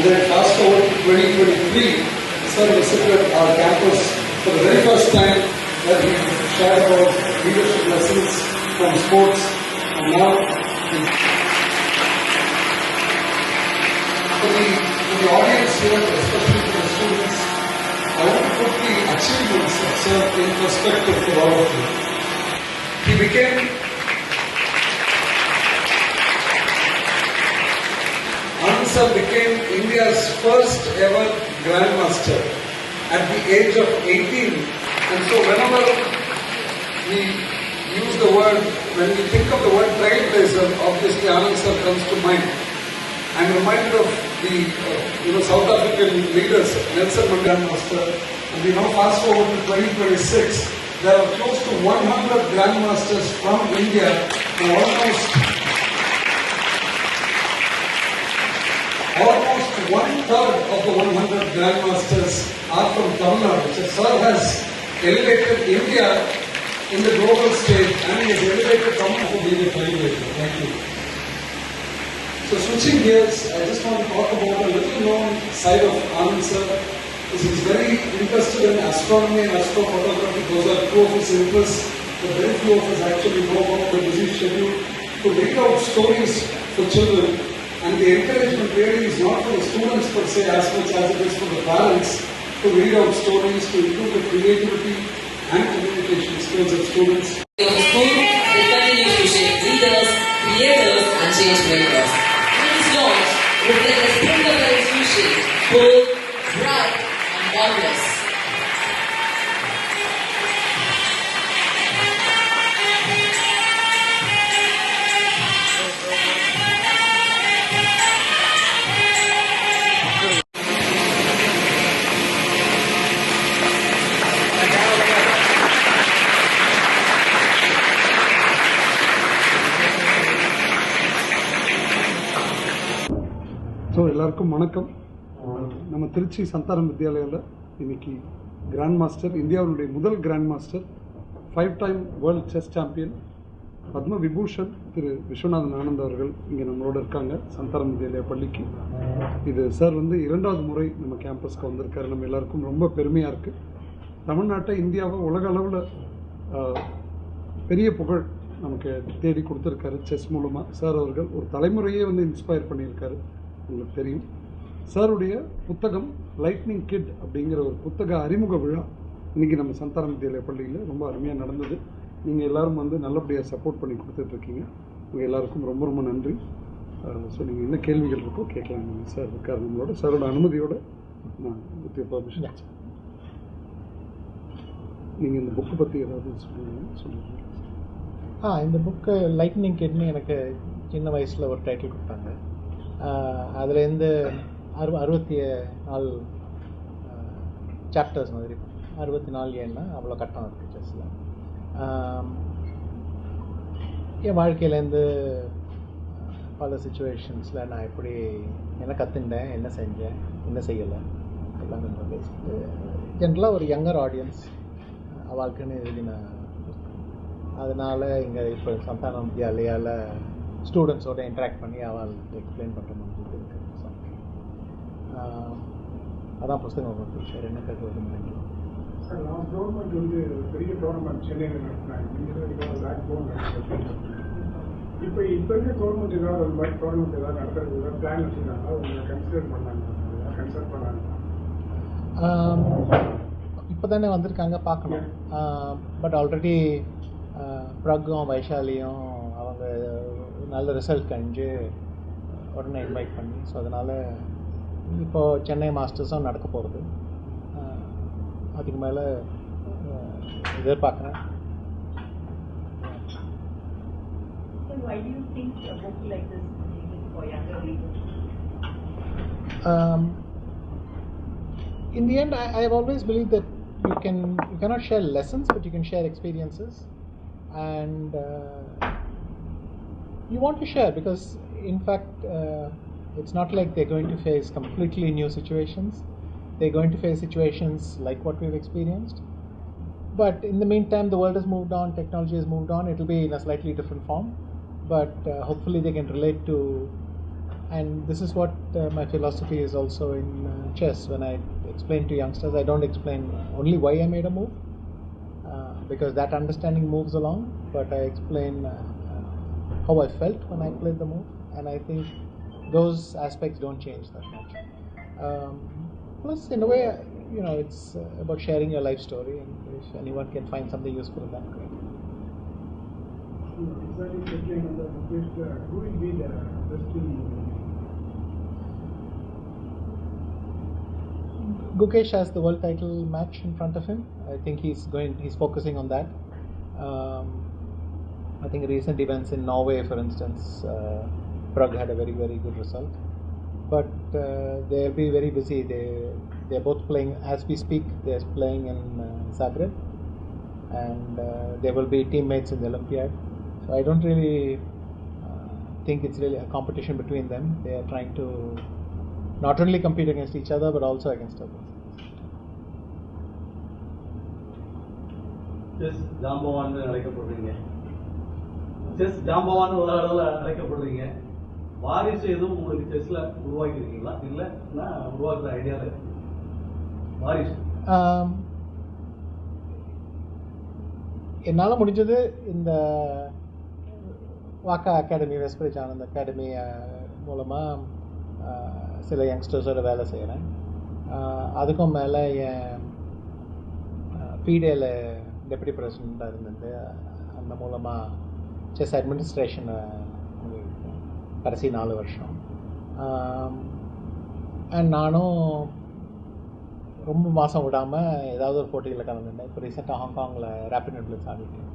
then fast forward to 2023, sir visited our campus for the very first time that he shared about leadership lessons from sports. And now, for the audience here, especially for the students, I want to put the achievements of sir in perspective for all of you. Anand sir became India's first ever Grandmaster at the age of 18. And so whenever we use the word, when we think of the word trailblazer, obviously Anand sir comes to mind. I'm reminded of the South African leaders, Nelson Mandela Master. And we now fast forward to 2026. There are close to 100 Grandmasters from India, and almost one-third of the 100 Grandmasters are from Tamil Nadu. So sir has elevated India in the global stage, and he has elevated Tamil Nadu to be the trailblazer. Thank you. So switching gears, I just want to talk about a little known side of Anand sir. He's very interested in astronomy and astrophotography. Those are two of his interests, but very few of us actually know about the busy schedule to read out stories for children. And the encouragement really is not for the students per se as much as it is for the parents to read out stories to improve the creativity and communication skills of students. The school will continue to shape leaders, creators, and change makers. This launch reflects the spirit of the institution, bold, bright, and boundless. So எல்லாருக்கும் வணக்கம். நம்ம திருச்சி சந்தானம் வித்யாலயாவில் இன்னைக்கு grand master, இந்தியாவுடைய முதல் grand master, 5-time world chess champion Padma Vibhushan திரு விஸ்வநாதன் ஆனந்த் அவர்கள் இங்கே நம்மளோட இருக்காங்க சந்தானம் வித்யாலயா பள்ளிக்கு. இது சார் வந்து 2வது முறை நம்ம கேம்பஸ்க்கு வந்திருக்காரு. நம்ம எல்லாருக்கும் ரொம்ப பெருமையாக இருக்குது. தமிழ்நாட்டை, இந்தியாவை உலக அளவில் பெரிய புகழ் நமக்கு தேடி கொடுத்துருக்காரு செஸ் மூலமாக. சார் அவர்கள் ஒரு தலைமுறையே வந்து இன்ஸ்பயர் பண்ணியிருக்காரு. உங்களுக்கு தெரியும், சாருடைய புத்தகம் லைட்னிங் கிட் அப்படிங்கிற ஒரு புத்தக அறிமுக விழா இன்றைக்கி நம்ம சந்தானம் வித்யாலயா பள்ளியில் ரொம்ப அருமையாக நடந்தது. நீங்கள் எல்லோரும் வந்து நல்லபடியாக சப்போர்ட் பண்ணி கொடுத்துட்ருக்கீங்க. உங்கள் எல்லாருக்கும் ரொம்ப ரொம்ப நன்றி. ஸோ நீங்கள் என்ன கேள்விகள் இருக்கோ கேட்கலாம். நீங்கள் சார் இருக்கார் நம்மளோட. சாரோட அனுமதியோடு நான் வித் பர்மிஷன் நீங்கள் இந்த புக்கு பற்றி ஏதாவது சொல்லுங்கள். இந்த புக்கு லைட்னிங் கிட்னு எனக்கு சின்ன வயசில் ஒரு டைட்டில் கொடுத்தாங்க. அதுலேருந்து 64 சாப்டர்ஸ் மாதிரி. 64 ஏன்னா அவ்வளோ கட்டம் இருக்குது செஸ்ஸில். என் வாழ்க்கையிலேருந்து பல சுச்சுவேஷன்ஸில் நான் எப்படி என்ன கற்றுண்டேன், என்ன செஞ்சேன், என்ன செய்யலை எல்லாமே நம்ம பேசிட்டு ஜென்ரலாக ஒரு யங்கர் ஆடியன்ஸ் வாழ்க்கைன்னு எழுதின. அதனால் இங்கே இப்போ சந்தானம் வித்யாலயாவில் ஸ்டூடெண்ட்ஸோட இன்ட்ராக்ட் பண்ணி அவளுக்கு எக்ஸ்பிளைன் பண்ணுற மாதிரி இருக்குது. அதான் புஸ்தகம் வேறு என்ன கேட்க விரும்புகிறீங்க? சார், நான் கவர்மெண்ட் வந்து பெரிய டோர்னமெண்ட் சென்னையில் நடத்தினாங்க. இப்போ இருக்க கவர்மெண்ட் ஏதாவது ஒரு மாதிரி டோர்னமெண்ட் ஏதாவது நடத்துறது ஏதாவது பிளான் வச்சுருக்காங்க, உங்களை கன்சிடர் பண்ணாங்க? இப்போ தானே வந்திருக்காங்க, பார்க்கணும். பட் ஆல்ரெடி ப்ரக்கும் வைஷாலியும் அவங்க நல்ல ரிசல்ட் கழிஞ்சு உடனே இன்வைட் பண்ணி, ஸோ அதனால் இப்போது சென்னை மாஸ்டர்ஸும் நடக்க போகிறது. அதுக்கு மேலே எதிர்பார்க்குறேன். In the end, I have always believed that you cannot share lessons, but you can share experiences, and you want to share because, in fact, it's not like they're going to face completely new situations. They're going to face situations like what we've experienced. But in the meantime, the world has moved on, technology has moved on. It will be in a slightly different form, but hopefully they can relate to And this is what my philosophy is also in chess. When I explain to youngsters, I don't explain only why I made a move, because that understanding moves along, but I explain how I felt when I played the move, and I think those aspects don't change that much. Plus, in a way, it's about sharing your life story, and if anyone can find something useful in that, great. Exactly, who will be the best Gukesh has the world title match in front of him. I think he's focusing on that. I think recent events in Norway, for instance, Prague had a very, very good result. But they'll be very busy. They're both playing, as we speak, they're playing in Zagreb. And they will be teammates in the Olympiad. So I don't really think it's really a competition between them. They are trying to not only compete against each other, but also against others. Chess ஜாம்பவான்னு அழைக்கப்படுறீங்க. Chess ஜாம்பவான்னு ஒரு அளவில் அழைக்கப்படுறீங்க. வாரிசு எதுவும் உங்களுக்கு செஸ்ல உருவாக்கிருக்கீங்களா? இல்லைன்னா உருவாக்குற ஐடியாவில் வாரிசு? என்னால் முடிஞ்சது இந்த வாக்கா அகாடமி, வெஸ்ட்பிரிட்ஜ் ஆனந்த் அகாடமி மூலமாக சில யங்ஸ்டர்ஸோட வேலை செய்கிறேன். அதுக்கும் மேலே என் பிடேல டெப்யூட்டி பிரசிடெண்ட்டாக இருந்தது. அந்த மூலமாக செஸ் அட்மினிஸ்ட்ரேஷனை கடைசி 4 வருஷம். அண்ட் நானும் ரொம்ப மாதம் விடாமல் ஏதாவது ஒரு போட்டிகளில் கலந்துட்டேன். இப்போ ரீசெண்டாக ஹாங்காங்கில் ரேபிட் நெட்ஃப்ளிக்ஸ் ஆடிட்டேன்.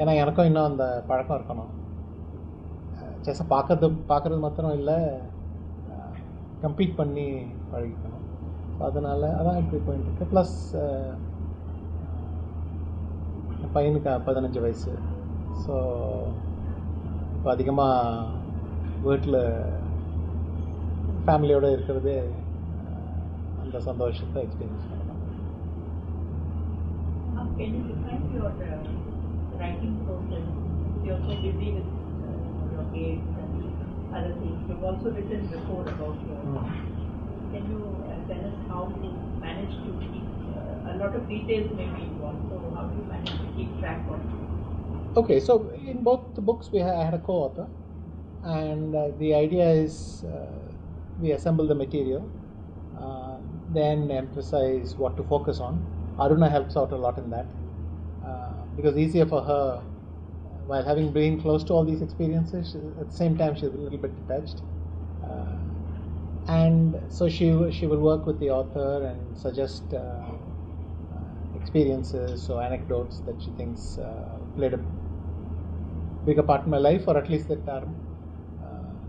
ஏன்னா எனக்கும் இன்னும் அந்த பழக்கம் இருக்கணும். செஸ்ஸை பார்க்குறது மாத்திரம் இல்லை, கம்பீட் பண்ணி பழகிக்கணும். ஸோ அதனால் அதான் இப்படி போயிட்டு இருக்கு. ப்ளஸ் என் பையனுக்கு 15 வயசு. ஸோ இப்போ அதிகமாக வீட்டில் ஃபேமிலியோடு இருக்கிறது அந்த சந்தோஷத்தை எக்ஸ்பீரியன்ஸ் பண்ணலாம். Can you define your writing process? You're so busy with your games and other things. You've also written before about your. Can you tell us how you manage to keep a lot of details may be involved? So how do you manage to keep track of? Okay, so in both the books I had a co-author, and the idea is we assemble the material, then emphasize what to focus on. Aruna helps out a lot in that, because it's easier for her while having been close to all these experiences. At the same time, she's a little bit detached, and so she will work with the author and suggest experiences or anecdotes that she thinks played a bigger part in my life, or at least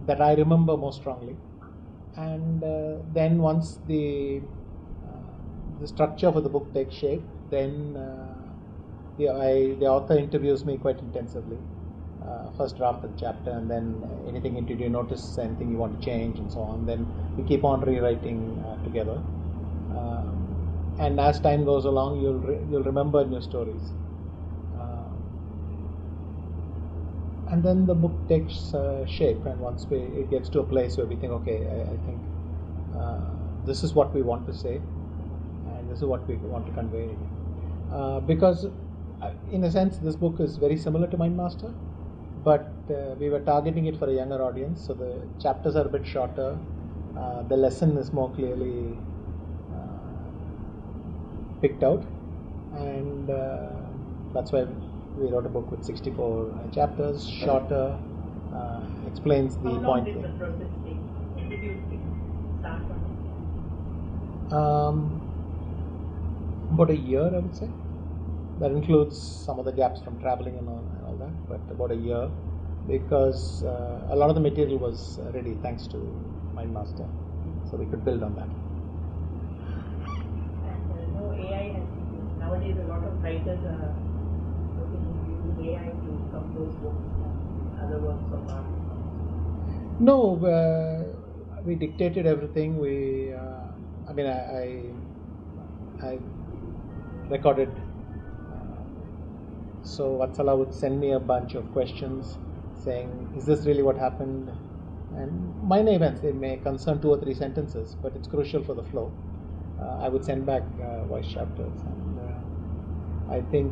that I remember more strongly. And then once the structure for the book takes shape, then the author interviews me quite intensively. First draft of the chapter, and then anything did you notice anything you want to change, and so on. Then we keep on rewriting together. And as time goes along, you'll remember new stories. And then the book takes shape, and once it gets to a place where we think, okay, I think this is what we want to say, and this is what we want to convey. Because in a sense, this book is very similar to Mindmaster, but we were targeting it for a younger audience, so the chapters are a bit shorter. The lesson is more clearly picked out, and that's why we wrote a book with 64 chapters, shorter, explains the How long point. did the process take? When did you start on it? About a year, I would say. That includes some of the gaps from traveling and all that, but about a year, because a lot of the material was ready thanks to Mindmaster, so we could build on that. And no AI has nowadays a lot of writers are looking to use AI to compose books and other works of art. No, we dictated everything. I recorded. So Vatsala would send me a bunch of questions saying, is this really what happened? And minor events, they may concern 2 or 3 sentences, but it's crucial for the flow. I would send back voice chapters, and I think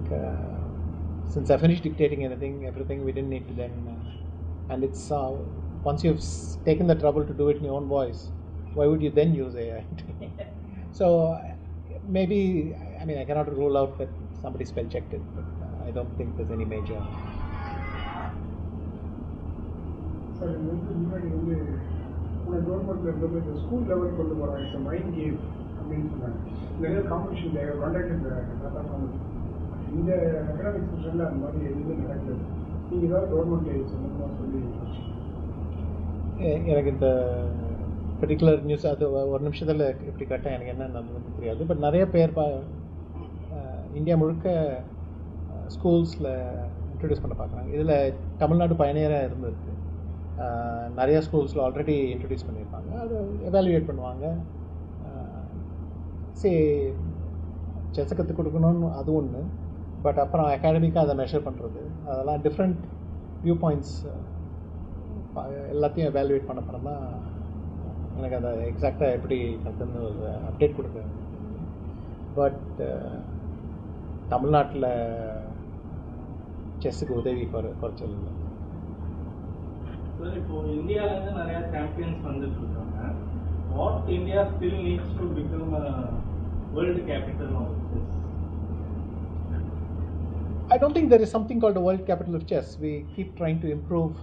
since I finished dictating everything, we didn't need to then. And it's once you've taken the trouble to do it in your own voice, why would you then use AI? So maybe, I mean, I cannot rule out that somebody spell checked it, but I don't think there's any major. Sir இது முன்னாடி உங்கள் கவர்மெண்ட்டில் இருந்தது இந்த school level கொண்டு போகிறாங்க இந்த mind game அப்படின்னு சொன்னாங்க நிறைய காம்படிஷன் கண்டக்ட் இந்த அகாடமிக் செக்ஷனில் அந்த மாதிரி எதுவுமே நடக்கல. நீங்கள் ஏதாவது கவர்மெண்ட் சம்மந்தமாக சொல்லி எனக்கு இந்த பர்டிகுலர் நியூஸ் அது ஒரு நிமிஷத்தில் எப்படி கேட்டால் எனக்கு என்ன நடந்ததுன்னு தெரியாது. பட் நிறைய பேர் இந்தியா முழுக்க ஸ்கூல்ஸில் இன்ட்ரடியூஸ் பண்ண பார்க்குறாங்க. இதில் தமிழ்நாடு பயணியராக இருந்திருக்கு. நிறைய ஸ்கூல்ஸில் ஆல்ரெடி இன்ட்ரடியூஸ் பண்ணியிருப்பாங்க. அதை எவாலுவேட் பண்ணுவாங்க. செஸ்ஸை கற்றுக் கொடுக்கணும்னு அது ஒன்று. பட் அப்புறம் அகாடமிக்காக அதை மெஷர் பண்ணுறது, அதெல்லாம் டிஃப்ரெண்ட் வியூ பாயிண்ட்ஸ் எல்லாத்தையும் எவாலுவேட் பண்ண அப்புறம் தான் எனக்கு அதை எக்ஸாக்டாக எப்படி கற்றுன்னு ஒரு அப்டேட் கொடுக்க. பட் தமிழ்நாட்டில் செஸ்ஸுக்கு உதவி குறைச்சல் இல்லை. சார் இப்போ இந்தியாவிலேருந்து நிறையா சாம்பியன்ஸ் வந்துட்டு இருக்காங்க. What India still needs to become world capital of chess? I don't think there is something called the world capital of chess. We keep trying to improve,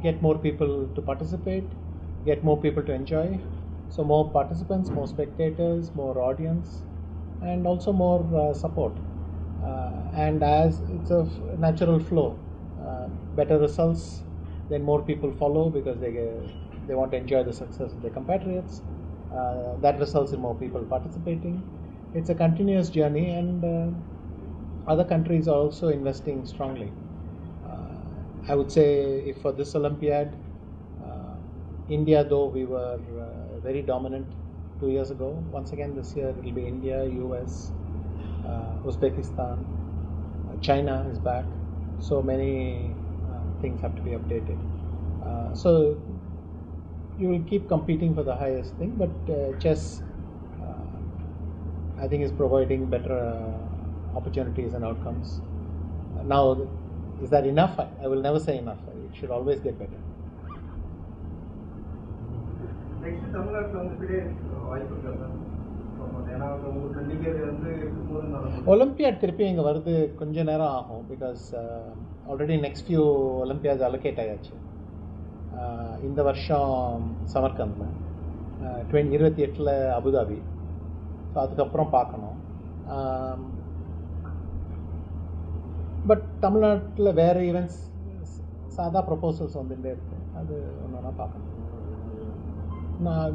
get more people to participate, get more people to enjoy. So more participants, more spectators, more audience, and also more support. And as it's a natural flow, better results, then more people follow because they want to enjoy the success of their compatriots. That results in more people participating. It's a continuous journey, and other countries are also investing strongly. I would say if for this Olympiad, India, though we were very dominant 2 years ago, once again this year it will be India, US, Uzbekistan, China is back. So many things have to be updated. So you will keep competing for the highest thing, but chess I think is providing better opportunities and outcomes. Now, is that enough? I will never say enough. It should always get better. Next தமிழ்நாட்டில் வந்து பெரிய வாய்ப்பு இருக்கா? ஏன்னா உங்களுக்கு நீங்கள் வந்து olympiad திருப்பி இங்கே வருது கொஞ்ச நேரம் ஆகும். Because already next few olympiads allocate ஆயாச்சு. இந்த வருஷம் சமர்கந்தில், 2028 அபுதாபி. ஸோ அதுக்கப்புறம் பார்க்கணும். பட் தமிழ்நாட்டில் வேறு ஈவெண்ட்ஸ் சாதா ப்ரொபோசல்ஸ் வந்துட்டே இருக்குது. அது ஒன்று ஒன்றா பார்க்கணும்.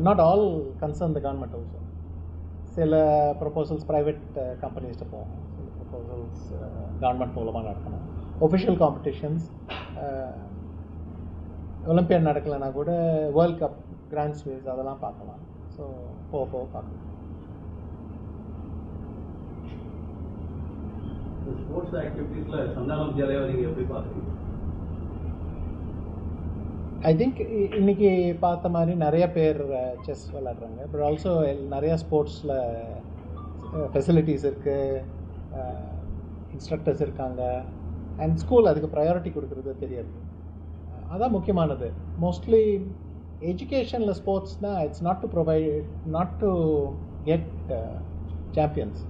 Not all concern the government also. சில ப்ரொபோசல்ஸ் ப்ரைவேட் கம்பெனிஸ்ட்டு போகும், சில ப்ரொபோசல்ஸ் கவர்மெண்ட் மூலமாக நடக்கணும். ஒஃபிஷியல் காம்படிஷன்ஸ் ஒலிம்பியாட் நடக்கலைன்னா கூட வேர்ல்ட் கப், கிராண்ட் ஸ்வீஸ் அதெல்லாம் பார்க்கலாம். ஸோ போக போக பார்க்கலாம். ஸ்போர்ட்ஸ் ஆக்டிவிட்டீஸில் சந்தானம் ஜெயலலிதா நீங்கள் எப்படி பார்க்குறீங்க? ஐ திங்க் இன்னைக்கு பார்த்த மாதிரி நிறைய பேர் செஸ் விளையாடுறாங்க. பட் ஆல்சோ நிறையா ஸ்போர்ட்ஸில் ஃபெசிலிட்டிஸ் இருக்குது, இன்ஸ்ட்ரக்டர்ஸ் இருக்காங்க, அண்ட் ஸ்கூல் அதுக்கு ப்ரையாரிட்டி கொடுக்குறது தெரியாது. அதான் முக்கியமானது. மோஸ்ட்லி எஜுகேஷனில் ஸ்போர்ட்ஸ்னால் it's not to get champions.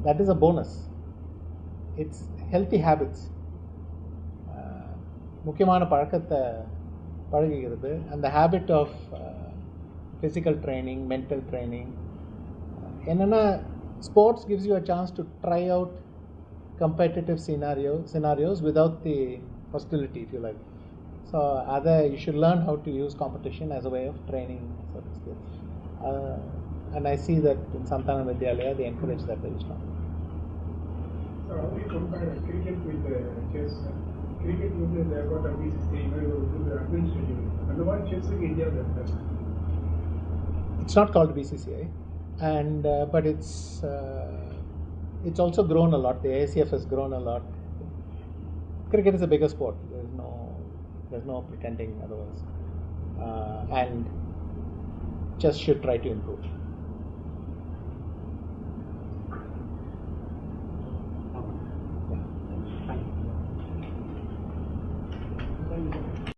That is a bonus. It's healthy habits. முக்கியமான பழக்கத்தை பழகுகிறது. அந்த habit of physical training, mental training. என்னென்னா sports gives you a chance to try out competitive scenarios without the hostility, if you like. So you should learn how to use competition as a way of training certain skills. And I see that in Santana Vidyalaya they encourage that very strongly. So how do you compare cricket with chess? Cricket with they have got a BCCI, administrative. And the one chess in India that It's not called BCCI, and but it's also grown a lot. The AICF has grown a lot. Cricket is a bigger sport. There's no pretending otherwise. and just should try to improve.